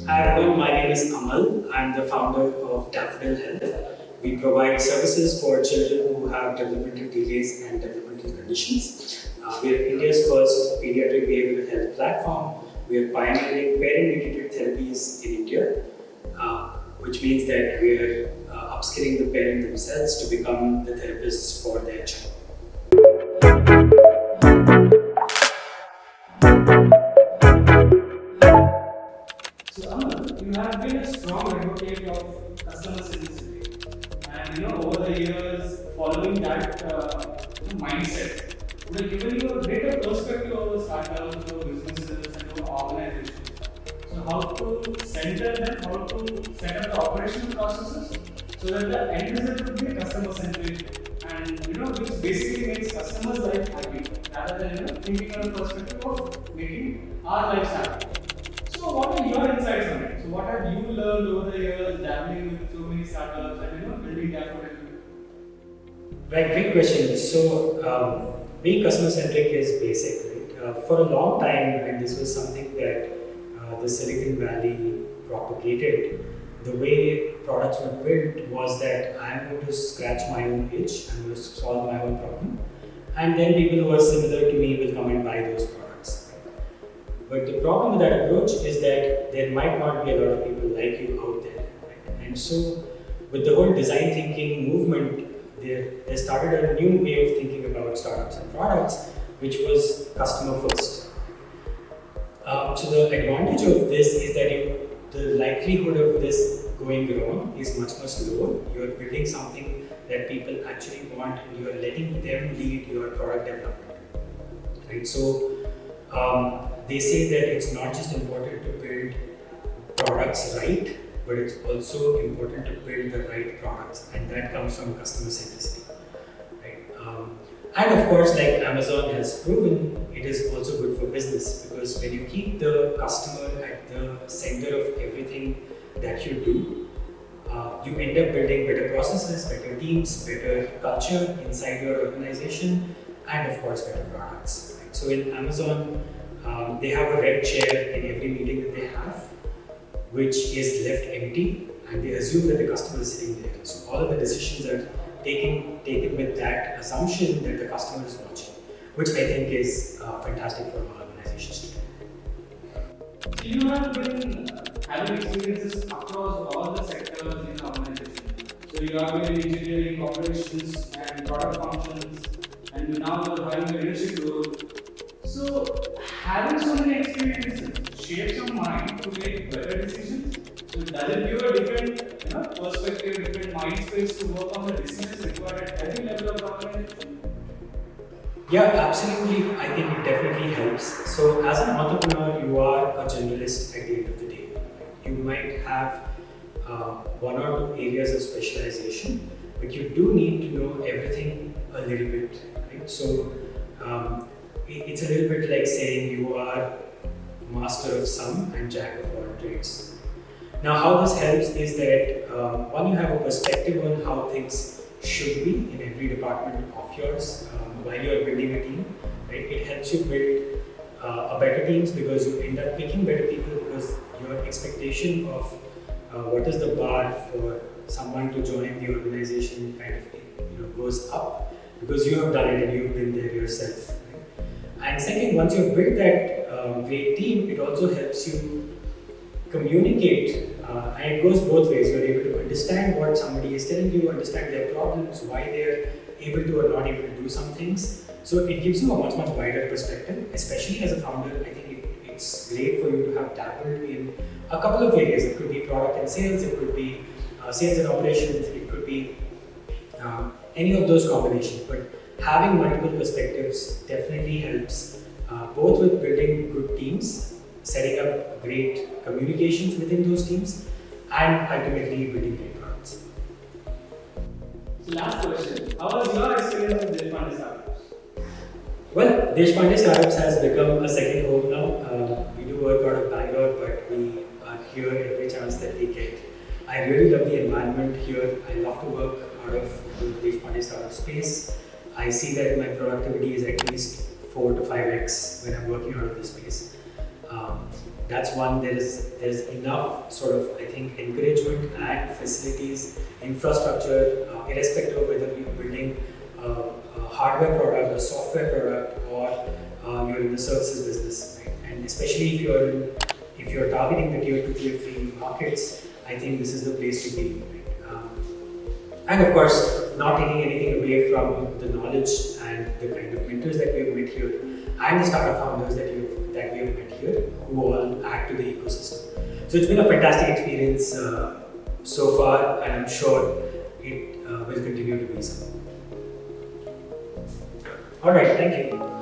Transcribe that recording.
Hi everyone, my name is Amal. I'm the founder of Daffodil Health. We provide services for children who have developmental delays and developmental conditions. We are India's first pediatric behavioral health platform. We are pioneering parent-mediated therapies in India, which means that we are upskilling the parent themselves to become the therapists for their child. So Amal, you have been a strong advocate of customer centricity, and over the years, following that mindset would have given you a greater perspective over startups, over businesses, and over organizations. So how to center them, how to set up the operational processes so that the end result would be customer centric, and which basically makes customers' life happy rather than thinking from a perspective of making our lives happy. So what are your insights on it? So what have you learned over the years dabbling with so many startups and building Daffodil? Right, great question. Being customer centric is basic, right? For a long time, and this was something that the Silicon Valley propagated, the way products were built was that I'm going to scratch my own itch, I'm going to solve my own problem, and then people who are similar to me will come and buy those products. But the problem with that approach is that there might not be a lot of people like you out there. Right? And so, with the whole design thinking movement, they started a new way of thinking about startups and products, which was customer first. So the advantage of this is that the likelihood of this going wrong is much lower. You are building something that people actually want, and you are letting them lead your product development. Right. They say that it's not just important to build products right, but it's also important to build the right products, and that comes from customer centricity. Right. And of course, like Amazon has proven, it is also good for business, because when you keep the customer at the center of everything that you do, you end up building better processes, better teams, better culture inside your organization, and of course, better products. Right? So in Amazon, they have a red chair in every meeting that they have, which is left empty, and they assume that the customer is sitting there. So all of the decisions are taken with that assumption that the customer is watching, which I think is fantastic for organizations to do. So you have been having experiences across all the sectors in the organization. So you have been in engineering, operations, and product functions, and now you are having a leadership role. So having so many experiences shapes your mind to make better decisions. So does it give a different perspective, different mind space to work on the decisions required at every level of the organization? Yeah, absolutely. I think it definitely helps. So, as an entrepreneur, you are a generalist at the end of the day. You might have one or two areas of specialization, but you do need to know everything a little bit. Right? So, it's a little bit like saying you are master of some and jack of all trades. Now, how this helps is that one, you have a perspective on how things should be in every department of yours while you are building a team. Right? It helps you build a better teams, because you end up picking better people, because your expectation of what is the bar for someone to join the organization kind of goes up, because you have done it and you've been there yourself. Right? And second, once you've built that great team, it also helps you communicate, and it goes both ways. You're able to understand what somebody is telling you, understand their problems, why they're able to or not able to do some things. So it gives you a much wider perspective, especially as a founder. I think it's great for you to have dabbled in a couple of areas. It could be product and sales, it could be sales and operations, it could be any of those combinations. But having multiple perspectives definitely helps, both with building good teams, setting up great communications within those teams, and ultimately building great products. So last question, how was your experience with Deshpande Startups? Well, Deshpande Startups has become a second home now. We do work out of Bangalore, but we are here every chance that we get. I really love the environment here. I love to work out of the Deshpande Startup space. I see that my productivity is at least 4 to 5x when I'm working out of this space. That's one. There's enough sort of, I think, encouragement and facilities, infrastructure, irrespective of whether you're building a hardware product, a software product, or you're in the services business, right? And especially if you're targeting the tier 2, tier 3 markets, I think this is the place to be. Right? And of course, not taking anything away from the knowledge and the kind of mentors that we have met here, and the startup founders that we have met here, who all add to the ecosystem. So it's been a fantastic experience so far, and I'm sure it will continue to be so. All right, thank you.